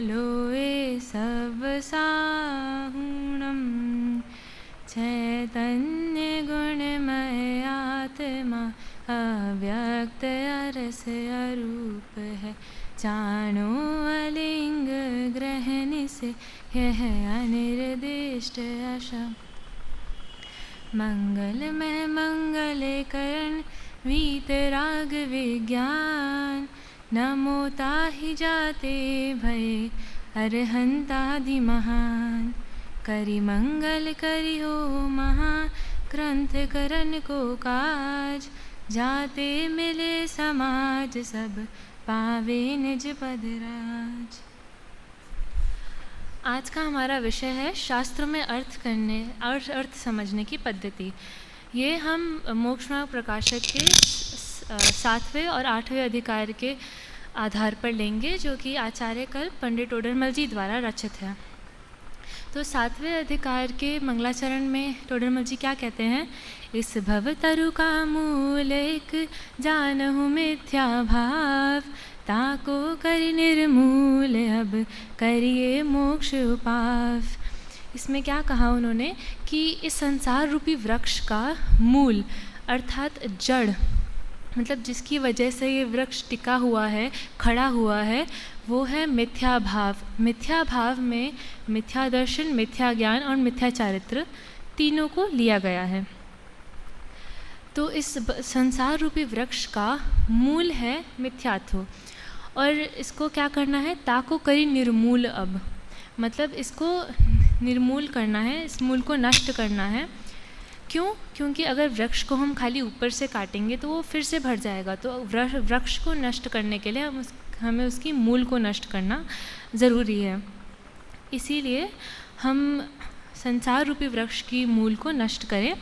लोए सब साहुणम चैतन्य गुणमय आत्मा अव्यक्त अरस अरूप है। जानो अलिंग ग्रहण से यह अनिर्दिष्ट आशा। मंगलमय मंगल करण वीतराग विज्ञान नमो ताहि जाते भय अरहंतादि महान। करि मंगल करि हो महा ग्रंथ करण को काज। जाते मिले समाज सब पावे निज पद राज। आज का हमारा विषय है शास्त्रों में अर्थ करने और अर्थ समझने की पद्धति। ये हम मोक्ष मार्ग प्रकाशक के 7वें और 8वें अधिकार के आधार पर लेंगे, जो कि आचार्य कल्प पंडित टोडरमल जी द्वारा रचित है। तो 7वें अधिकार के मंगलाचरण में टोडरमल जी क्या कहते हैं? इस भव तरु का मूल एक जानहु मिथ्या भाव। ताको करि निर्मूल अब करिए मोक्ष उपाव। इसमें क्या कहा उन्होंने कि इस संसार रूपी वृक्ष का मूल अर्थात जड़, मतलब जिसकी वजह से ये वृक्ष टिका हुआ है, खड़ा हुआ है, वो है मिथ्या भाव। मिथ्या भाव में मिथ्या दर्शन, मिथ्या ज्ञान और मिथ्या चारित्र तीनों को लिया गया है। तो इस संसार रूपी वृक्ष का मूल है मिथ्यात्व, और इसको क्या करना है? ताको करी निर्मूल अब, मतलब इसको निर्मूल करना है, इस मूल को नष्ट करना है। क्यों? क्योंकि अगर वृक्ष को हम खाली ऊपर से काटेंगे तो वो फिर से भर जाएगा। तो वृक्ष को नष्ट करने के लिए हमें उसकी मूल को नष्ट करना ज़रूरी है। इसीलिए हम संसार रूपी वृक्ष की मूल को नष्ट करें,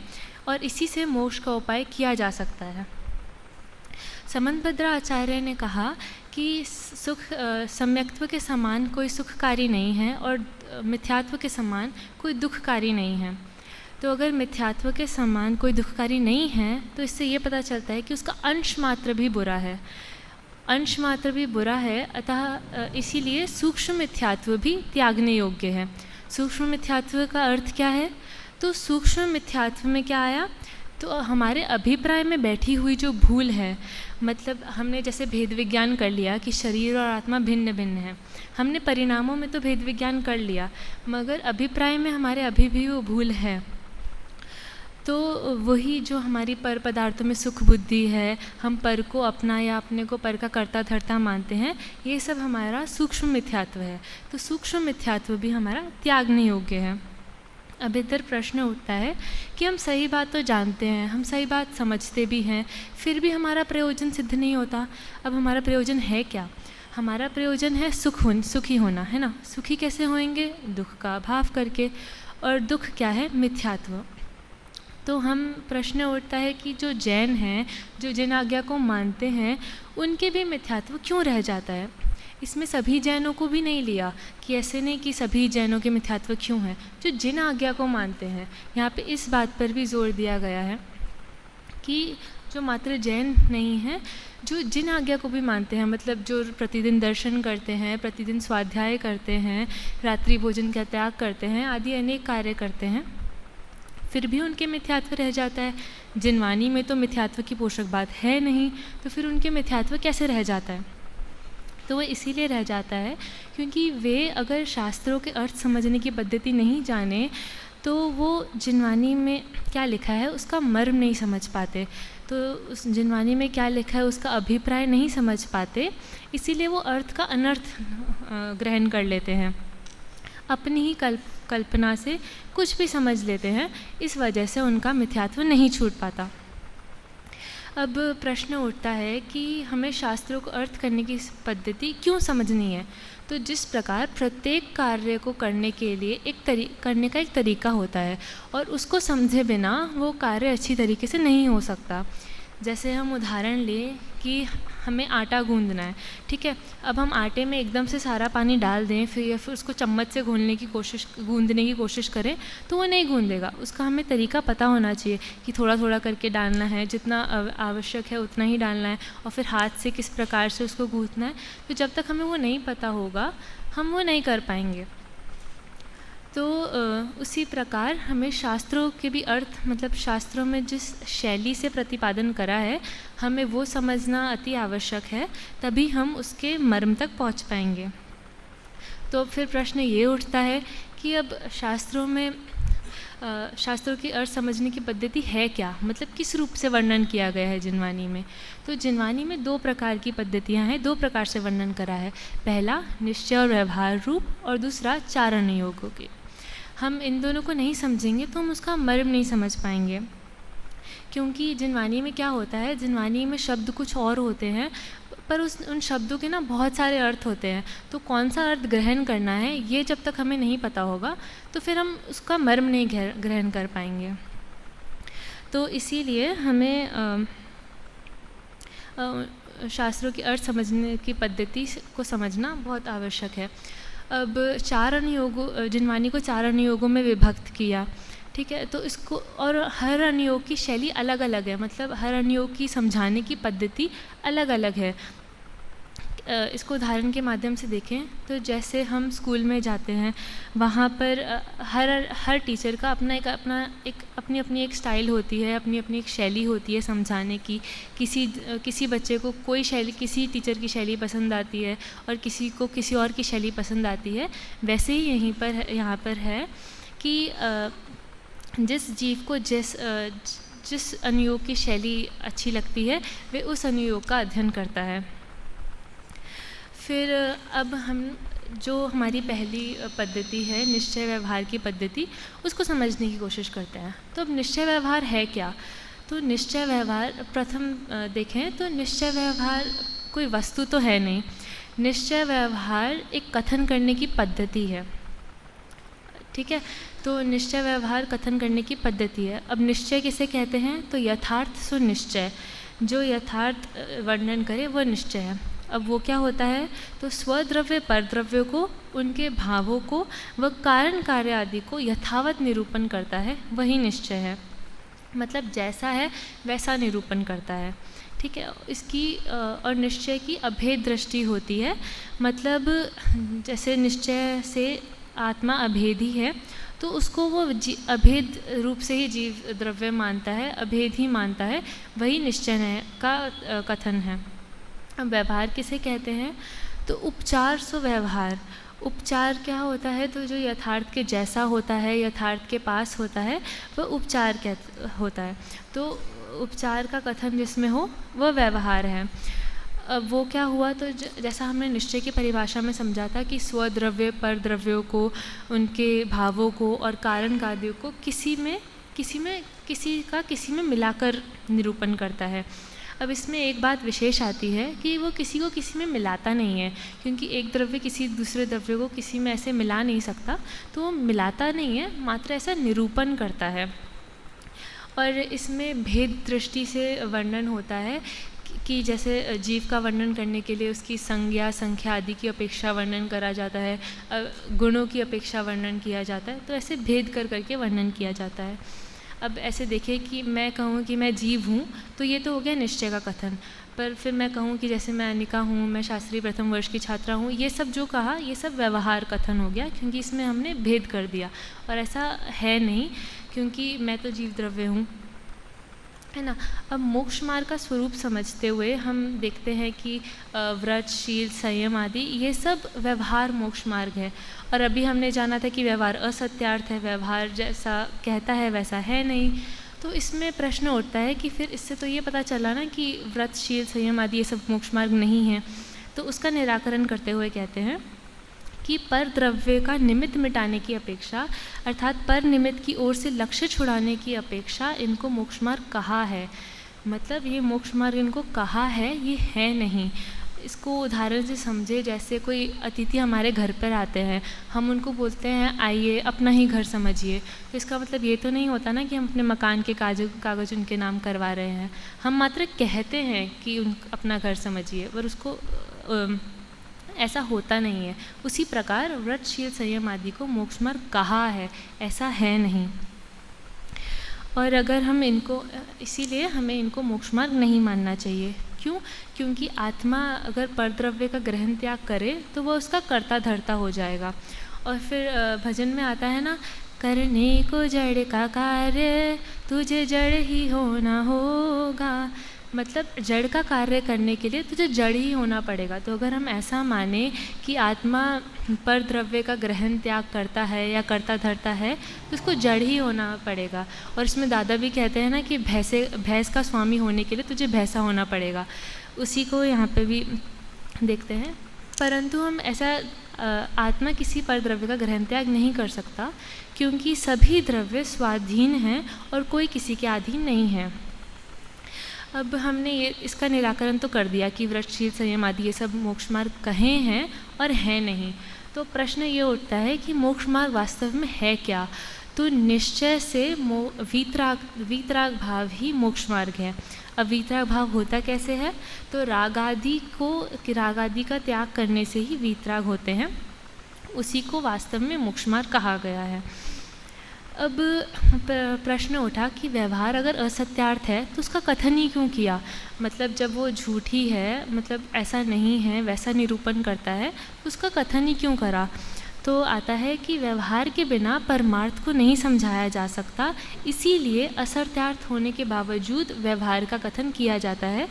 और इसी से मोक्ष का उपाय किया जा सकता है। समंतभद्र आचार्य ने कहा कि सम्यक्त्व के समान कोई सुखकारी नहीं है और मिथ्यात्व के समान कोई दुखकारी नहीं है। तो अगर मिथ्यात्व के समान कोई दुखकारी नहीं है तो इससे ये पता चलता है कि उसका अंश मात्र भी बुरा है, अंश मात्र भी बुरा है। अतः इसीलिए सूक्ष्म मिथ्यात्व भी त्यागने योग्य है। सूक्ष्म मिथ्यात्व का अर्थ क्या है? तो सूक्ष्म मिथ्यात्व में क्या आया? तो हमारे अभिप्राय में बैठी हुई जो भूल है, मतलब हमने जैसे भेद विज्ञान कर लिया कि शरीर और आत्मा भिन्न भिन्न है, हमने परिणामों में तो भेद विज्ञान कर लिया, मगर अभिप्राय में हमारे अभी भी वो भूल है। तो वही जो हमारी पर पदार्थों में सुख बुद्धि है, हम पर को अपना या अपने को पर का कर्ता धर्ता मानते हैं, ये सब हमारा सूक्ष्म मिथ्यात्व है। तो सूक्ष्म मिथ्यात्व भी हमारा त्यागने योग्य है। अब इधर प्रश्न उठता है कि हम सही बात तो जानते हैं, हम सही बात समझते भी हैं, फिर भी हमारा प्रयोजन सिद्ध नहीं होता। अब हमारा प्रयोजन है क्या? हमारा प्रयोजन है सुखी होना, है ना। सुखी कैसे होएंगे? दुख का अभाव करके। और दुख क्या है? मिथ्यात्व। तो हम प्रश्न उठता है कि जो जैन हैं, जो जिन आज्ञा को मानते हैं, उनके भी मिथ्यात्व क्यों रह जाता है? इसमें सभी जैनों को भी नहीं लिया कि ऐसे नहीं कि सभी जैनों के मिथ्यात्व क्यों है। जो जिन आज्ञा को मानते हैं, यहाँ पे इस बात पर भी जोर दिया गया है कि जो मात्र जैन नहीं हैं, जो जिन आज्ञा को भी मानते हैं, मतलब जो प्रतिदिन दर्शन करते हैं, प्रतिदिन स्वाध्याय करते हैं, रात्रि भोजन का त्याग करते हैं, आदि अनेक कार्य करते हैं, फिर भी उनके मिथ्यात्व रह जाता है। जिनवाणी में तो मिथ्यात्व की पोषक बात है नहीं, तो फिर उनके मिथ्यात्व कैसे रह जाता है? तो वो इसीलिए रह जाता है क्योंकि वे अगर शास्त्रों के अर्थ समझने की पद्धति नहीं जाने तो वो जिनवाणी में क्या लिखा है उसका मर्म नहीं समझ पाते। तो उस जिनवाणी में क्या लिखा है उसका अभिप्राय नहीं समझ पाते, इसीलिए वो अर्थ का अनर्थ ग्रहण कर लेते हैं, अपनी ही कल्पना से कुछ भी समझ लेते हैं। इस वजह से उनका मिथ्यात्व नहीं छूट पाता। अब प्रश्न उठता है कि हमें शास्त्रों को अर्थ करने की पद्धति क्यों समझनी है? तो जिस प्रकार प्रत्येक कार्य को करने के लिए करने का एक तरीका होता है और उसको समझे बिना वो कार्य अच्छी तरीके से नहीं हो सकता। जैसे हम उदाहरण लें कि हमें आटा गूंदना है, ठीक है। अब हम आटे में एकदम से सारा पानी डाल दें फिर उसको चम्मच से गूंदने की कोशिश करें तो वो नहीं गूंदेगा। उसका हमें तरीका पता होना चाहिए कि थोड़ा थोड़ा करके डालना है, जितना आवश्यक है उतना ही डालना है, और फिर हाथ से किस प्रकार से उसको गूंथना है। तो जब तक हमें वो नहीं पता होगा हम वो नहीं कर पाएंगे। तो उसी प्रकार हमें शास्त्रों के भी अर्थ, मतलब शास्त्रों में जिस शैली से प्रतिपादन करा है, हमें वो समझना अति आवश्यक है, तभी हम उसके मर्म तक पहुंच पाएंगे। तो फिर प्रश्न ये उठता है कि अब शास्त्रों में शास्त्रों की अर्थ समझने की पद्धति है क्या, मतलब किस रूप से वर्णन किया गया है जिनवानी में। तो जिनवानी में 2 प्रकार की पद्धतियां हैं, 2 प्रकार से वर्णन करा है। पहला निश्चय और व्यवहार रूप, और दूसरा चारण योगों के। हम इन दोनों को नहीं समझेंगे तो हम उसका मर्म नहीं समझ पाएंगे, क्योंकि जिनवानी में क्या होता है, जिनवानी में शब्द कुछ और होते हैं, पर उन शब्दों के ना बहुत सारे अर्थ होते हैं। तो कौन सा अर्थ ग्रहण करना है, ये जब तक हमें नहीं पता होगा तो फिर हम उसका मर्म नहीं ग्रहण कर पाएंगे। तो इसीलिए हमें शास्त्रों की अर्थ समझने की पद्धति को समझना बहुत आवश्यक है। अब 4 अनुयोगों, जिनवानी को 4 अनुयोगों में विभक्त किया, ठीक है। तो इसको, और हर अनुयोग की शैली अलग अलग है, मतलब हर अनुयोग की समझाने की पद्धति अलग अलग है। इसको उदाहरण के माध्यम से देखें तो जैसे हम स्कूल में जाते हैं, वहाँ पर हर टीचर का अपनी अपनी एक स्टाइल होती है, अपनी अपनी एक शैली होती है समझाने की। किसी बच्चे को कोई शैली, किसी टीचर की शैली पसंद आती है और किसी को किसी और की शैली पसंद आती है। वैसे ही यहाँ पर है कि जिस जीव को जिस अनुयोग की शैली अच्छी लगती है, वे उस अनुयोग का अध्ययन करता है। फिर अब हम जो हमारी पहली पद्धति है निश्चय व्यवहार की पद्धति, उसको समझने की कोशिश करते हैं। तो अब निश्चय व्यवहार है क्या? तो निश्चय व्यवहार प्रथम देखें तो निश्चय व्यवहार कोई वस्तु तो है नहीं। निश्चय व्यवहार एक कथन करने की पद्धति है, ठीक है। तो निश्चय व्यवहार कथन करने की पद्धति है। अब निश्चय किसे कहते हैं? तो यथार्थ सो निश्चय, जो यथार्थ वर्णन करे वह निश्चय है। अब वो क्या होता है? तो स्वद्रव्य परद्रव्य को, उनके भावों को व कारण कार्य आदि को यथावत निरूपण करता है, वही निश्चय है। मतलब जैसा है वैसा निरूपण करता है, ठीक है। इसकी और निश्चय की अभेद दृष्टि होती है, मतलब जैसे निश्चय से आत्मा अभेदी है तो उसको वो अभेद रूप से ही जीव द्रव्य मानता है, अभेद ही मानता है, वही निश्चय का कथन है। अब व्यवहार किसे कहते हैं? तो उपचार सो व्यवहार। उपचार क्या होता है? तो जो यथार्थ के जैसा होता है, यथार्थ के पास होता है, वह उपचार होता है। तो उपचार का कथन जिसमें हो वह व्यवहार है। अब वो क्या हुआ? तो जैसा हमने निश्चय की परिभाषा में समझा था कि स्वद्रव्य परद्रव्यों को, उनके भावों को और कारण कार्यों को किसी में मिलाकर निरूपण करता है। अब इसमें एक बात विशेष आती है कि वो किसी को किसी में मिलाता नहीं है, क्योंकि एक द्रव्य किसी दूसरे द्रव्य को किसी में ऐसे मिला नहीं सकता, तो वो मिलाता नहीं है, मात्र ऐसा निरूपण करता है। और इसमें भेद दृष्टि से वर्णन होता है कि जैसे जीव का वर्णन करने के लिए उसकी संज्ञा, संख्या आदि की अपेक्षा वर्णन करा जाता है, गुणों की अपेक्षा वर्णन किया जाता है, तो ऐसे भेद कर करके वर्णन किया जाता है। अब ऐसे देखिए कि मैं कहूँ कि मैं जीव हूँ, तो ये तो हो गया निश्चय का कथन। पर फिर मैं कहूँ कि जैसे मैं अनिका हूँ, मैं शास्त्री प्रथम वर्ष की छात्रा हूँ, ये सब जो कहा ये सब व्यवहार कथन हो गया, क्योंकि इसमें हमने भेद कर दिया। और ऐसा है नहीं, क्योंकि मैं तो जीव द्रव्य हूँ, है ना। अब मोक्ष मार्ग का स्वरूप समझते हुए हम देखते हैं कि व्रत, शील, संयम आदि ये सब व्यवहार मोक्ष मार्ग है। और अभी हमने जाना था कि व्यवहार असत्यार्थ है, व्यवहार जैसा कहता है वैसा है नहीं। तो इसमें प्रश्न उठता है कि फिर इससे तो ये पता चला ना कि व्रत, शील, संयम आदि ये सब मोक्ष मार्ग नहीं है। तो उसका निराकरण करते हुए कहते हैं कि पर द्रव्य का निमित्त मिटाने की अपेक्षा, अर्थात पर निमित्त की ओर से लक्ष्य छुड़ाने की अपेक्षा इनको मोक्ष मार्ग कहा है। मतलब ये मोक्ष मार्ग इनको कहा है, ये है नहीं। इसको उदाहरण से समझे, जैसे कोई अतिथि हमारे घर पर आते हैं, हम उनको बोलते हैं आइए अपना ही घर समझिए, तो इसका मतलब ये तो नहीं होता ना कि हम अपने मकान के कागज़ उनके नाम करवा रहे हैं। हम मात्र कहते हैं कि अपना घर समझिए, पर उसको ऐसा होता नहीं है। उसी प्रकार व्रत, शील, संयम आदि को मोक्ष मार्ग कहा है, ऐसा है नहीं। और अगर हम इसीलिए हमें इनको मोक्ष मार्ग नहीं मानना चाहिए, क्यों? क्योंकि आत्मा अगर परद्रव्य का ग्रहण त्याग करे तो वह उसका कर्ता धर्ता हो जाएगा। और फिर भजन में आता है ना, करने को जड़ का कार्य तुझे जड़ ही होना होगा। मतलब जड़ का कार्य करने के लिए तुझे जड़ ही होना पड़ेगा। तो अगर हम ऐसा माने कि आत्मा पर द्रव्य का ग्रहण त्याग करता है या करता धरता है तो उसको जड़ ही होना पड़ेगा। और इसमें दादा भी कहते हैं ना कि भैंस का स्वामी होने के लिए तुझे भैंसा होना पड़ेगा। उसी को यहाँ पे भी देखते हैं। परंतु हम ऐसा आत्मा किसी पर द्रव्य का ग्रहण त्याग नहीं कर सकता, क्योंकि सभी द्रव्य स्वाधीन हैं और कोई किसी के अधीन नहीं है। अब हमने ये इसका निराकरण तो कर दिया कि व्रत शील संयम आदि ये सब मोक्ष मार्ग कहे हैं और हैं नहीं। तो प्रश्न ये उठता है कि मोक्ष मार्ग वास्तव में है क्या? तो निश्चय से वीतराग भाव ही मोक्ष मार्ग है। अब वीतराग भाव होता कैसे है? तो राग आदि का त्याग करने से ही वीतराग होते हैं, उसी को वास्तव में मोक्ष मार्ग कहा गया है। अब प्रश्न उठा कि व्यवहार अगर असत्यार्थ है तो उसका कथन ही क्यों किया? मतलब जब वो झूठी है, मतलब ऐसा नहीं है, वैसा निरूपण करता है, तो उसका कथन ही क्यों करा? तो आता है कि व्यवहार के बिना परमार्थ को नहीं समझाया जा सकता, इसीलिए असत्यार्थ होने के बावजूद व्यवहार का कथन किया जाता है।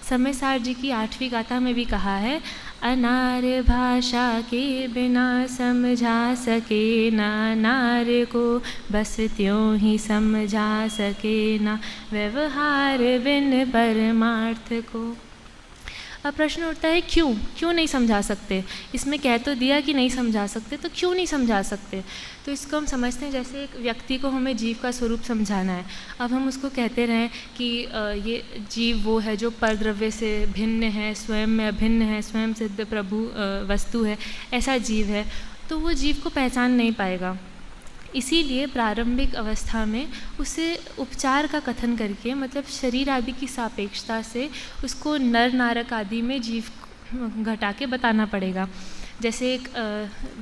समय सार जी की 8वीं गाथा में भी कहा है, अनार भाषा के बिना समझा सके ना, नार को बस त्यों ही समझा सके ना, व्यवहार बिन परमार्थ को। अब प्रश्न उठता है क्यों नहीं समझा सकते? इसमें कह तो दिया कि नहीं समझा सकते, तो क्यों नहीं समझा सकते? तो इसको हम समझते हैं जैसे एक व्यक्ति को हमें जीव का स्वरूप समझाना है। अब हम उसको कहते रहें कि ये जीव वो है जो परद्रव्य से भिन्न है, स्वयं में अभिन्न है, स्वयं सिद्ध प्रभु वस्तु है, ऐसा जीव है, तो वो जीव को पहचान नहीं पाएगा। इसीलिए प्रारंभिक अवस्था में उसे उपचार का कथन करके, मतलब शरीर आदि की सापेक्षता से उसको नर नारक आदि में जीव घटा के बताना पड़ेगा। जैसे एक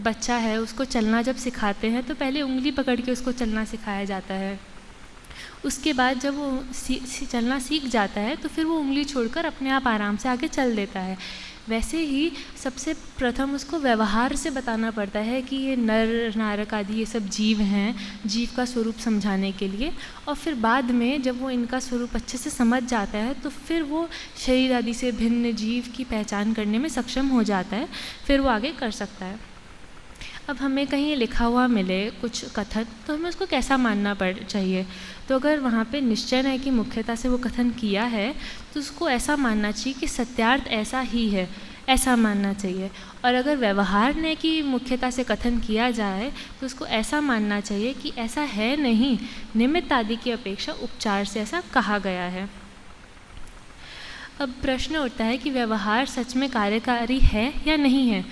बच्चा है, उसको चलना जब सिखाते हैं तो पहले उंगली पकड़ के उसको चलना सिखाया जाता है। उसके बाद जब वो चलना सीख जाता है तो फिर वो उंगली छोड़कर अपने आप आराम से आगे चल देता है। वैसे ही सबसे प्रथम उसको व्यवहार से बताना पड़ता है कि ये नर नारक आदि ये सब जीव हैं, जीव का स्वरूप समझाने के लिए। और फिर बाद में जब वो इनका स्वरूप अच्छे से समझ जाता है तो फिर वो शरीर आदि से भिन्न जीव की पहचान करने में सक्षम हो जाता है, फिर वो आगे कर सकता है। अब हमें कहीं लिखा हुआ मिले कुछ कथन तो हमें उसको कैसा मानना चाहिए? तो अगर वहाँ पे निश्चय है कि मुख्यता से वो कथन किया है तो उसको ऐसा मानना चाहिए कि सत्यार्थ ऐसा ही है, ऐसा मानना चाहिए। और अगर व्यवहार ने कि मुख्यता से कथन किया जाए तो उसको ऐसा मानना चाहिए कि ऐसा है नहीं, निमित्त आदि की अपेक्षा उपचार से ऐसा कहा गया है। अब प्रश्न उठता है कि व्यवहार सच में कार्यकारी है या नहीं है?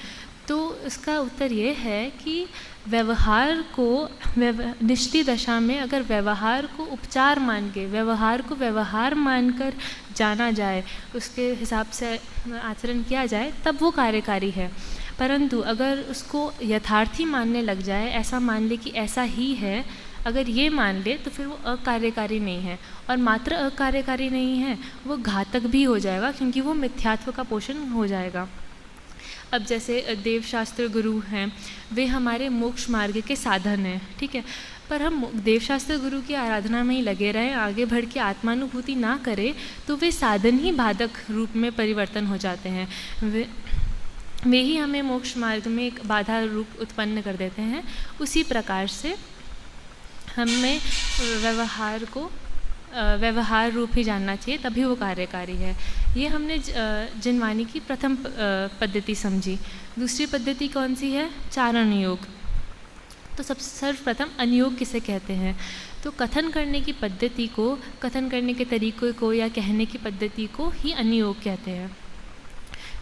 तो इसका उत्तर ये है कि व्यवहार को निचली दशा में अगर व्यवहार को उपचार मान के, व्यवहार को व्यवहार मानकर जाना जाए, उसके हिसाब से आचरण किया जाए, तब वो कार्यकारी है। परंतु अगर उसको यथार्थी मानने लग जाए, ऐसा मान ले कि ऐसा ही है, अगर ये मान ले तो फिर वो अकार्यकारी नहीं है। और मात्र अकार्यकारी नहीं है, वो घातक भी हो जाएगा, क्योंकि वो मिथ्यात्व का पोषण हो जाएगा। अब जैसे देवशास्त्र गुरु हैं, वे हमारे मोक्ष मार्ग के साधन हैं, ठीक है। पर हम देवशास्त्र गुरु की आराधना में ही लगे रहें, आगे बढ़ के आत्मानुभूति ना करें, तो वे साधन ही बाधक रूप में परिवर्तन हो जाते हैं। वे ही हमें मोक्ष मार्ग में एक बाधा रूप उत्पन्न कर देते हैं। उसी प्रकार से हमें व्यवहार रूप ही जानना चाहिए, तभी वो कार्यकारी है। ये हमने जिनवानी की प्रथम पद्धति समझी। दूसरी पद्धति कौन सी है? चारण योग। तो सर्वप्रथम अनुयोग किसे कहते हैं? तो कथन करने की पद्धति को, कथन करने के तरीक़े को या कहने की पद्धति को ही अनुयोग कहते हैं।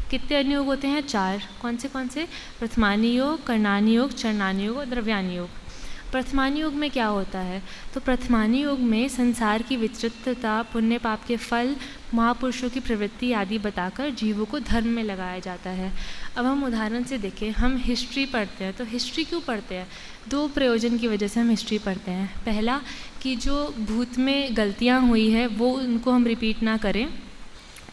कितने अनुयोग होते हैं? 4। कौन से? प्रथमानुयोग, कर्णानुयोग, चरणानुयोग और द्रव्यानुयोग। प्रथमानुयोग में क्या होता है? तो प्रथमानुयोग में संसार की विचित्रता, पुण्य पाप के फल, महापुरुषों की प्रवृत्ति आदि बताकर जीवों को धर्म में लगाया जाता है। अब हम उदाहरण से देखें, हम हिस्ट्री पढ़ते हैं, तो हिस्ट्री क्यों पढ़ते हैं? 2 प्रयोजन की वजह से हम हिस्ट्री पढ़ते हैं। पहला कि जो भूत में गलतियाँ हुई है वो उनको हम रिपीट ना करें,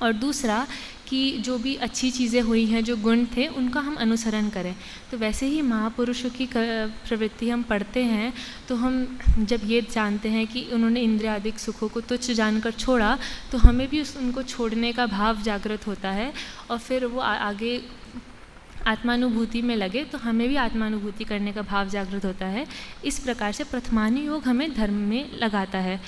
और दूसरा कि जो भी अच्छी चीज़ें हुई हैं, जो गुण थे, उनका हम अनुसरण करें। तो वैसे ही महापुरुषों की प्रवृत्ति हम पढ़ते हैं तो हम जब ये जानते हैं कि उन्होंने इंद्रियादिक सुखों को तुच्छ जानकर छोड़ा, तो हमें भी उनको छोड़ने का भाव जागृत होता है और फिर वो आगे आत्मानुभूति में लगे तो हमें भी आत्मानुभूति करने का भाव जागृत होता है। इस प्रकार से प्रथमानुयोग हमें धर्म में लगाता है।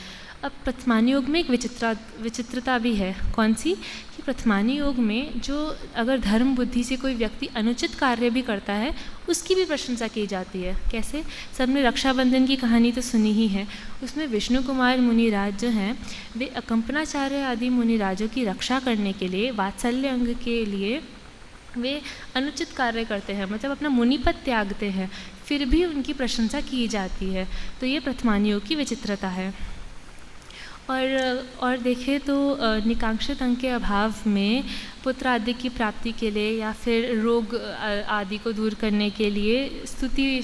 अब प्रथमानुयोग में एक विचित्रता भी है। कौन सी? कि प्रथमानुयोग में जो अगर धर्म बुद्धि से कोई व्यक्ति अनुचित कार्य भी करता है, उसकी भी प्रशंसा की जाती है। कैसे? सबने रक्षाबंधन की कहानी तो सुनी ही है। उसमें विष्णु कुमार मुनिराज जो हैं, वे अकंपनाचार्य आदि मुनिराजों की रक्षा करने के लिए, वात्सल्य अंग के लिए वे अनुचित कार्य करते हैं, मतलब अपना मुनिपद त्यागते हैं, फिर भी उनकी प्रशंसा की जाती है। तो ये प्रथमानुयोग की विचित्रता है। और देखें तो निकांक्षित अंग के अभाव में पुत्र आदि की प्राप्ति के लिए या फिर रोग आदि को दूर करने के लिए स्तुति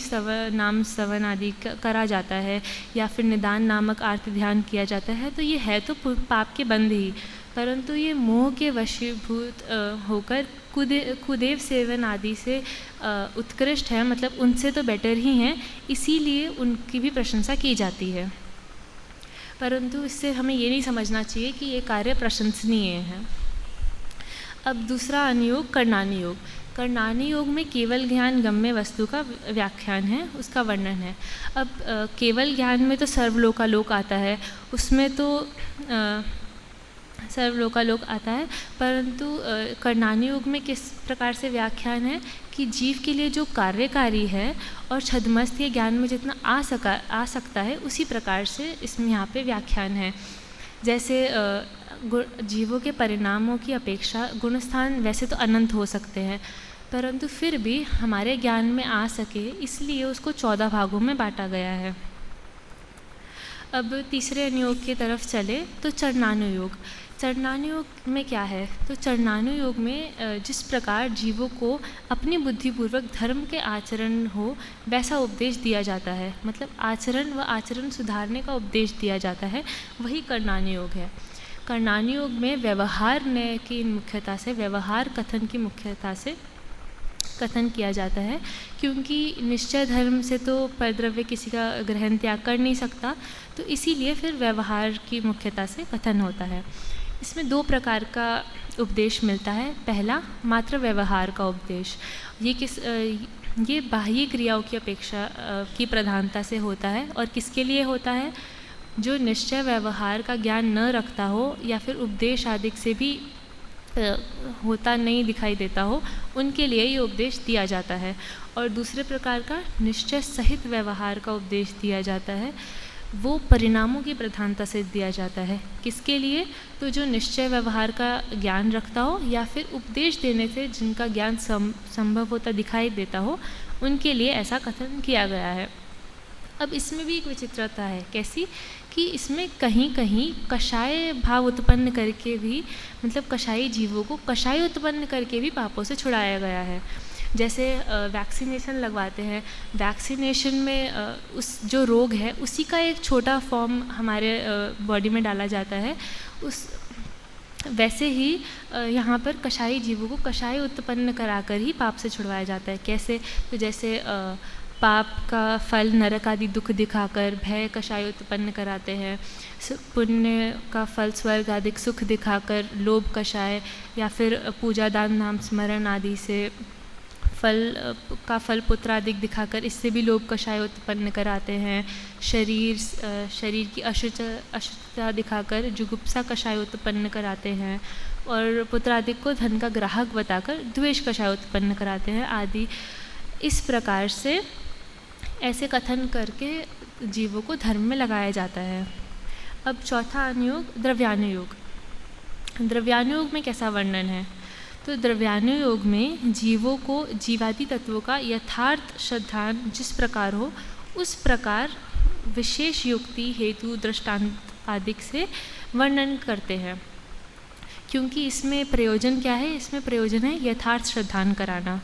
नाम सवन आदि करा जाता है या फिर निदान नामक आर्त ध्यान किया जाता है। तो ये है तो पाप के बंध ही, परंतु ये मोह के वशीभूत होकर कुदेव सेवन आदि से उत्कृष्ट है, मतलब उनसे तो बेटर ही हैं, इसीलिए उनकी भी प्रशंसा की जाती है। परंतु इससे हमें ये नहीं समझना चाहिए कि ये कार्य प्रशंसनीय है। अब दूसरा अनुयोग कर्णानुयोग। कर्णानुयोग में केवल ज्ञान गम्य वस्तु का व्याख्यान है, उसका वर्णन है। अब केवल ज्ञान में तो सर्वलोकालोक आता है, उसमें तो सर्वलोकालोक आता है, परंतु कर्णानुयोग में किस प्रकार से व्याख्यान है कि जीव के लिए जो कार्यकारी है और छद्मस्थ ये ज्ञान में जितना आ सकता है, उसी प्रकार से इसमें यहाँ पे व्याख्यान है। जैसे जीवों के परिणामों की अपेक्षा गुणस्थान वैसे तो अनंत हो सकते हैं, परंतु फिर भी हमारे ज्ञान में आ सके इसलिए उसको 14 भागों में बांटा गया है। अब तीसरे अनुयोग की तरफ चले तो चरणानुयोग। चरणानुयोग में क्या है? तो चरणानुयोग में जिस प्रकार जीवों को अपनी बुद्धिपूर्वक धर्म के आचरण हो वैसा उपदेश दिया जाता है, मतलब आचरण व आचरण सुधारने का उपदेश दिया जाता है, वही कर्णानुयोग है। कर्णानुयोग में व्यवहार न्याय की मुख्यता से, व्यवहार कथन की मुख्यता से कथन किया जाता है, क्योंकि निश्चय धर्म से तो परद्रव्य किसी का ग्रहण त्याग कर नहीं सकता, तो इसीलिए फिर व्यवहार की मुख्यता से कथन होता है। इसमें 2 प्रकार का उपदेश मिलता है। पहला मात्र व्यवहार का उपदेश, ये बाह्य क्रियाओं की अपेक्षा की प्रधानता से होता है और किसके लिए होता है? जो निश्चय व्यवहार का ज्ञान न रखता हो या फिर उपदेश आदि से भी होता नहीं दिखाई देता हो, उनके लिए ये उपदेश दिया जाता है। और दूसरे प्रकार का निश्चय सहित व्यवहार का उपदेश दिया जाता है, वो परिणामों की प्रधानता से दिया जाता है। किसके लिए? तो जो निश्चय व्यवहार का ज्ञान रखता हो या फिर उपदेश देने से जिनका ज्ञान संभव होता दिखाई देता हो, उनके लिए ऐसा कथन किया गया है। अब इसमें भी एक विचित्रता है। कैसी? कि इसमें कहीं कहीं कषाय भाव उत्पन्न करके भी, मतलब कषाई जीवों को कषाय उत्पन्न करके भी पापों से छुड़ाया गया है। जैसे वैक्सीनेशन लगवाते हैं, वैक्सीनेशन में उस जो रोग है उसी का एक छोटा फॉर्म हमारे बॉडी में डाला जाता है। वैसे ही यहाँ पर कषाई जीवों को कषाय उत्पन्न कराकर ही पाप से छुड़वाया जाता है। कैसे? तो जैसे पाप का फल नरक आदि दुख दिखाकर भय कषाय उत्पन्न कराते हैं, पुण्य का फल स्वर्ग आदि सुख दिखाकर लोभ कषाय, या फिर पूजा दान नाम स्मरण आदि से फल पुत्र आदि दिखाकर इससे भी लोभ कषाय उत्पन्न कराते हैं। शरीर की अशुद्धता दिखाकर जुगुप्सा कषाय उत्पन्न कराते हैं, और पुत्र आदि को धन का ग्राहक बताकर द्वेष कषाय उत्पन्न कराते हैं आदि। इस प्रकार से ऐसे कथन करके जीवों को धर्म में लगाया जाता है। अब चौथा अनुयोग द्रव्यानुयोग। द्रव्यानुयोग में कैसा वर्णन है? तो द्रव्यानुयोग में जीवों को जीवादि तत्वों का यथार्थ श्रद्धान जिस प्रकार हो उस प्रकार विशेष युक्ति हेतु दृष्टांत आदि से वर्णन करते हैं। क्योंकि इसमें प्रयोजन क्या है? इसमें प्रयोजन है यथार्थ श्रद्धान कराना।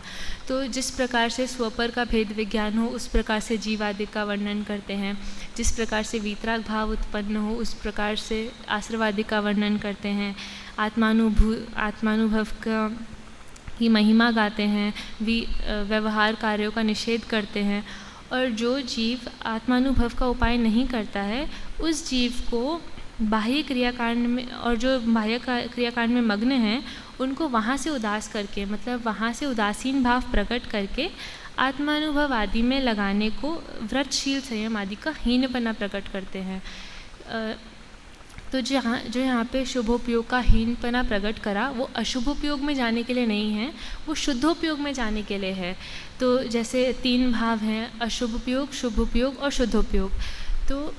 तो जिस प्रकार से स्वपर का भेद विज्ञान हो उस प्रकार से जीवादि का वर्णन करते हैं। जिस प्रकार से वीतराग भाव उत्पन्न हो उस प्रकार से आश्रवादि का वर्णन करते हैं। आत्मानुभव की महिमा गाते हैं, व्यवहार कार्यों का निषेध करते हैं। और जो जीव आत्मानुभव का उपाय नहीं करता है, उस जीव को बाह्य क्रियाकांड में, और जो बाह्य क्रियाकांड में मग्न हैं, उनको वहाँ से उदास करके, मतलब वहाँ से उदासीन भाव प्रकट करके आत्मानुभव आदि में लगाने को व्रतशील संयम आदि का हीनपना प्रकट करते हैं। तो जो यहाँ पे शुभोपयोग का हीनपना प्रकट करा, वो अशुभोपयोग में जाने के लिए नहीं है, वो शुद्धोपयोग में जाने के लिए है। तो जैसे 3 भाव हैं, अशुभोपयोग, शुभोपयोग और शुद्धोपयोग। तो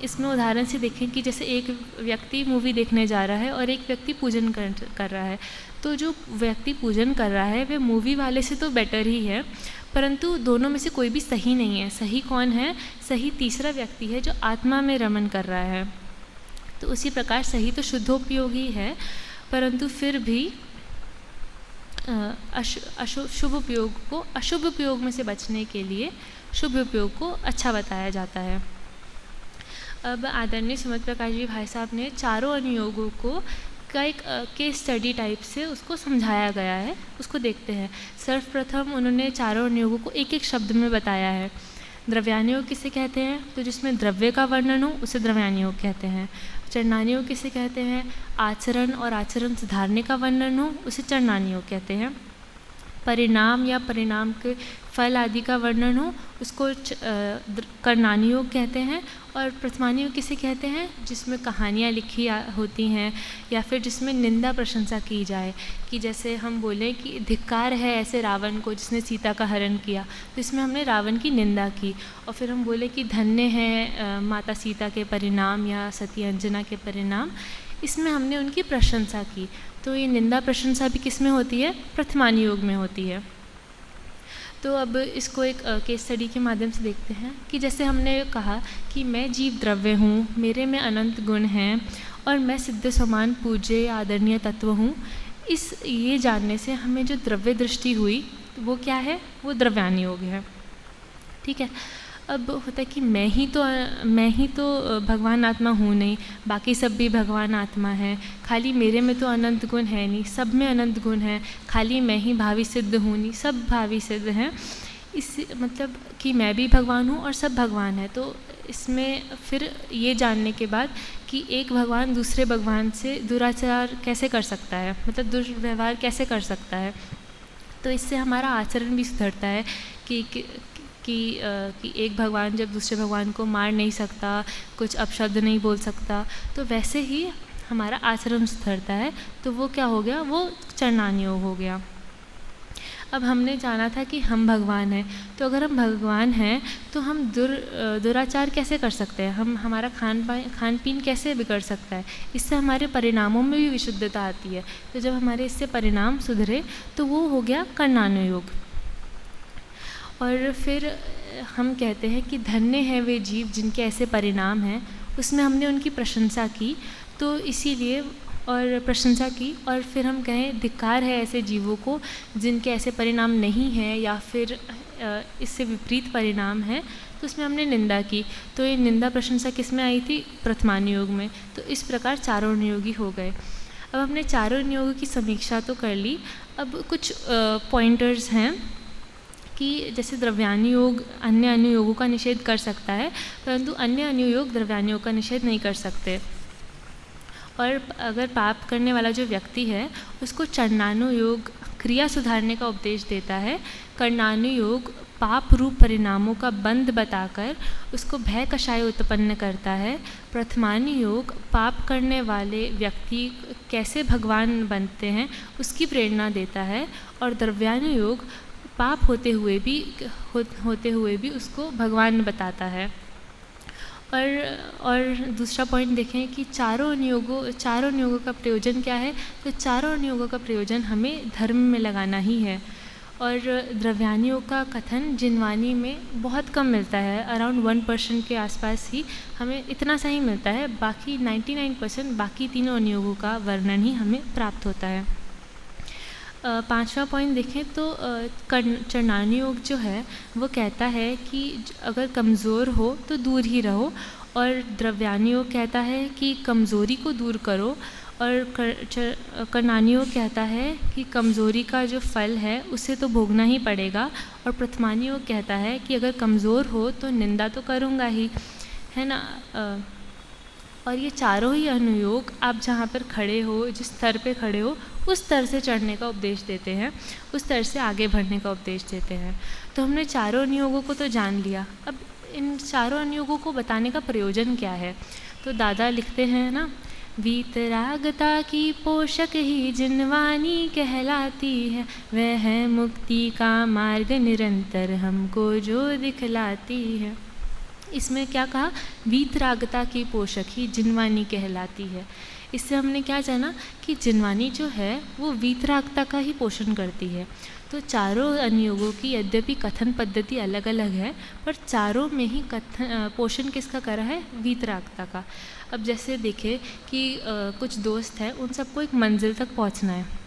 इसमें उदाहरण से देखें कि जैसे एक व्यक्ति मूवी देखने जा रहा है और एक व्यक्ति पूजन कर रहा है। तो जो व्यक्ति पूजन कर रहा है, वह मूवी वाले से तो बेटर ही है, परंतु दोनों में से कोई भी सही नहीं है। सही कौन है? सही तीसरा व्यक्ति है जो आत्मा में रमन कर रहा है। तो उसी प्रकार सही तो शुद्धोपयोगी है, परंतु फिर भी शुभ उपयोग को अशुभ उपयोग में से बचने के लिए शुभ उपयोग को अच्छा बताया जाता है। अब आदरणीय सुमत प्रकाश जी भाई साहब ने चारों अनुयोगों को का एक केस स्टडी टाइप से उसको समझाया गया है, उसको देखते हैं। सर्वप्रथम उन्होंने चारों अनुयोगों को एक एक शब्द में बताया है। द्रव्यानुयोग किसे कहते हैं? तो जिसमें द्रव्य का वर्णन हो उसे द्रव्यानुयोग कहते हैं। चरणानुयोग किसे कहते हैं? आचरण और आचरण सुधारने का वर्णन हो उसे चरणानुयोग कहते हैं। परिणाम या परिणाम के फल आदि का वर्णन हो उसको करणानुयोग कहते हैं। और प्रथमानुयोग किसे कहते हैं? जिसमें कहानियाँ लिखी होती हैं या फिर जिसमें निंदा प्रशंसा की जाए, कि जैसे हम बोलें कि धिक्कार है ऐसे रावण को जिसने सीता का हरण किया, तो इसमें हमने रावण की निंदा की। और फिर हम बोले कि धन्य है माता सीता के परिणाम या सती अंजना के परिणाम, इसमें हमने उनकी प्रशंसा की। तो ये निंदा प्रशंसा भी किस में होती है? प्रथमानुयोग में होती है। तो अब इसको एक केस स्टडी के माध्यम से देखते हैं कि जैसे हमने कहा कि मैं जीव द्रव्य हूँ, मेरे में अनंत गुण हैं और मैं सिद्ध समान पूज्य आदरणीय तत्व हूँ। ये जानने से हमें जो द्रव्य दृष्टि हुई वो क्या है? वो द्रव्यानुयोग है। ठीक है। अब होता है कि मैं ही तो भगवान आत्मा हूँ नहीं, बाकी सब भी भगवान आत्मा है। खाली मेरे में तो अनंत गुण है नहीं, सब में अनंत गुण है। खाली मैं ही भावी सिद्ध हूँ नहीं, सब भावी सिद्ध हैं। इस मतलब कि मैं भी भगवान हूँ और सब भगवान है। तो इसमें फिर ये जानने के बाद कि एक भगवान दूसरे भगवान से दुराचार कैसे कर सकता है, मतलब दुर्व्यवहार कैसे कर सकता है, तो इससे हमारा आचरण भी सुधरता है कि एक भगवान जब दूसरे भगवान को मार नहीं सकता, कुछ अपशब्द नहीं बोल सकता, तो वैसे ही हमारा आचरण सुधरता है। तो वो क्या हो गया? वो चरणानुयोग हो गया। अब हमने जाना था कि हम भगवान हैं, तो अगर हम भगवान हैं तो हम दुराचार कैसे कर सकते हैं? हमारा खान पीन कैसे बिगड़ सकता है? इससे हमारे परिणामों में भी विशुद्धता आती है। तो जब हमारे इससे परिणाम सुधरे तो वो हो गया करणानुयोग। और फिर हम कहते हैं कि धन्य है वे जीव जिनके ऐसे परिणाम हैं। उसमें हमने उनकी प्रशंसा की, तो इसीलिए और प्रशंसा की, और फिर हम कहें धिक्कार है ऐसे जीवों को जिनके ऐसे परिणाम नहीं हैं या फिर इससे विपरीत परिणाम है, तो उसमें हमने निंदा की। तो ये निंदा प्रशंसा किस में आई थी? प्रथमानुयोग में। तो इस प्रकार चारों अनुयोगी हो गए। अब हमने चारों अनुयोगों की समीक्षा तो कर ली। अब कुछ पॉइंटर्स हैं कि जैसे द्रव्यानुयोग अन्य अनुयोगों का निषेध कर सकता है, परंतु अन्य अनुयोग द्रव्यानुयोग का निषेध नहीं कर सकते। और अगर पाप करने वाला जो व्यक्ति है उसको चरणानुयोग क्रिया सुधारने का उपदेश देता है। करणानुयोग पाप रूप परिणामों का बंध बताकर उसको भय कषाय उत्पन्न करता है। प्रथमानुयोग पाप करने वाले व्यक्ति कैसे भगवान बनते हैं उसकी प्रेरणा देता है। और द्रव्यानुयोग पाप होते हुए भी उसको भगवान बताता है। और दूसरा पॉइंट देखें कि चारों अनुयोगों का प्रयोजन क्या है? तो चारों अनुयोगों का प्रयोजन हमें धर्म में लगाना ही है। और द्रव्यानुयोग का कथन जिनवानी में बहुत कम मिलता है, अराउंड 1% के आसपास ही हमें इतना सा ही मिलता है। बाकी 99% बाकी तीनों अनुयोगों का वर्णन ही हमें प्राप्त होता है। पांचवा पॉइंट देखें तो चरणानुयोग जो है वो कहता है कि अगर कमज़ोर हो तो दूर ही रहो, और द्रव्यानुयोग कहता है कि कमज़ोरी को दूर करो और कर्णानियोग कहता है कि कमज़ोरी का जो फल है उसे तो भोगना ही पड़ेगा, और प्रथमानियोग कहता है कि अगर कमज़ोर हो तो निंदा तो करूँगा ही, है ना। और ये चारों ही अनुयोग आप जहाँ पर खड़े हो, जिस स्तर पे खड़े हो, उस स्तर से चढ़ने का उपदेश देते हैं, उस स्तर से आगे बढ़ने का उपदेश देते हैं। तो हमने चारों अनुयोगों को तो जान लिया, अब इन चारों अनुयोगों को बताने का प्रयोजन क्या है। तो दादा लिखते हैं ना, वीतरागता की पोषक ही जिनवानी कहलाती है, वह है मुक्ति का मार्ग निरंतर हमको जो दिखलाती है। इसमें क्या कहा, वीतरागता की पोषक ही जिनवानी कहलाती है। इससे हमने क्या जाना कि जिनवानी जो है वो वीतरागता का ही पोषण करती है। तो चारों अनुयोगों की यद्यपि कथन पद्धति अलग अलग है, पर चारों में ही पोषण किसका करा है, वीतरागता का। अब जैसे देखें कि कुछ दोस्त हैं, उन सबको एक मंजिल तक पहुंचना है,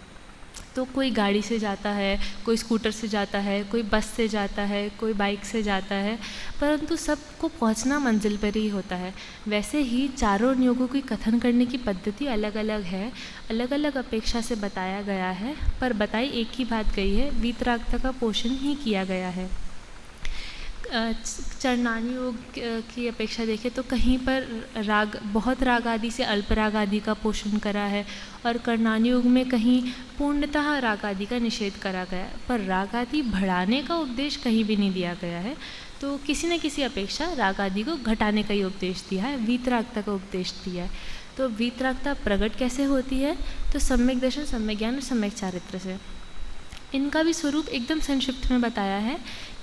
तो कोई गाड़ी से जाता है, कोई स्कूटर से जाता है, कोई बस से जाता है, कोई बाइक से जाता है, परंतु सबको पहुंचना मंजिल पर ही होता है। वैसे ही चारों नियोगों की कथन करने की पद्धति अलग अलग है, अलग अलग अपेक्षा से बताया गया है, पर बताई एक ही बात गई है, वीतरागता का पोषण ही किया गया है। चरणानी योग की अपेक्षा देखें तो कहीं पर राग, बहुत राग आदि से अल्प राग आदि का पोषण करा है, और कर्णानी योग में कहीं पूर्णतः राग आदि का निषेध करा गया है, पर राग आदि बढ़ाने का उपदेश कहीं भी नहीं दिया गया है। तो किसी न किसी अपेक्षा राग आदि को घटाने का ही उपदेश दिया है, वीतरागता का उपदेश दिया है। तो वीतरागता प्रकट कैसे होती है, तो सम्यक दर्शन, सम्यक ज्ञान और सम्यक चारित्र से। इनका भी स्वरूप एकदम संक्षिप्त में बताया है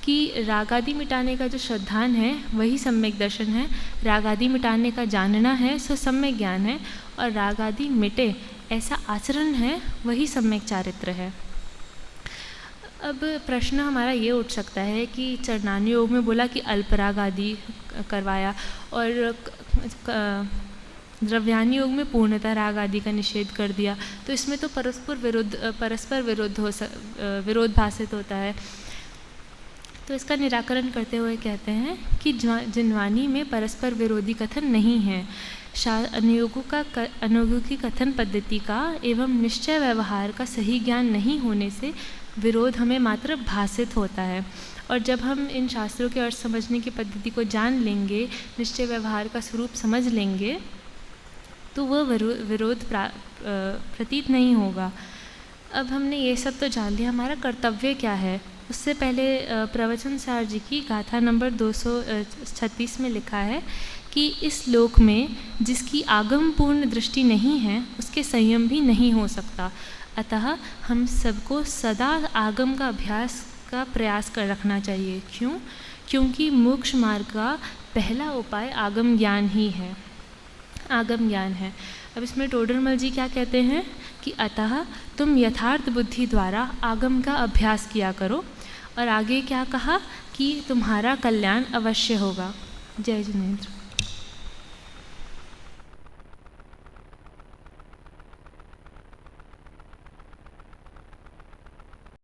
कि राग आदि मिटाने का जो श्रद्धान है वही सम्यक दर्शन है, राग आदि मिटाने का जानना है सो सम्यक ज्ञान है, और राग आदि मिटे ऐसा आचरण है वही सम्यक चारित्र है। अब प्रश्न हमारा ये उठ सकता है कि चरणानी योग में बोला कि अल्प राग आदि करवाया, और द्रव्यानी योग में पूर्णतः राग आदि का निषेध कर दिया, तो इसमें तो परस्पर विरोध भाषित होता है। तो इसका निराकरण करते हुए कहते हैं कि जिनवानी में परस्पर विरोधी कथन नहीं है। अनुयोगों की कथन पद्धति का एवं निश्चय व्यवहार का सही ज्ञान नहीं होने से विरोध हमें मात्र भाषित होता है, और जब हम इन शास्त्रों के अर्थ समझने की पद्धति को जान लेंगे, निश्चय व्यवहार का स्वरूप समझ लेंगे, तो वह विरोध प्रतीत नहीं होगा। अब हमने ये सब तो जान लिया, हमारा कर्तव्य क्या है। उससे पहले प्रवचन सार जी की गाथा नंबर 236 में लिखा है कि इस लोक में जिसकी आगम पूर्ण दृष्टि नहीं है उसके संयम भी नहीं हो सकता, अतः हम सबको सदा आगम का अभ्यास का प्रयास कर रखना चाहिए। क्यों? क्योंकि मोक्ष मार्ग का पहला उपाय आगम ज्ञान ही है, आगम ज्ञान है। अब इसमें टोडरमल जी क्या कहते हैं कि अतः तुम यथार्थ बुद्धि द्वारा आगम का अभ्यास किया करो, और आगे क्या कहा कि तुम्हारा कल्याण अवश्य होगा। जय जिनेंद्र।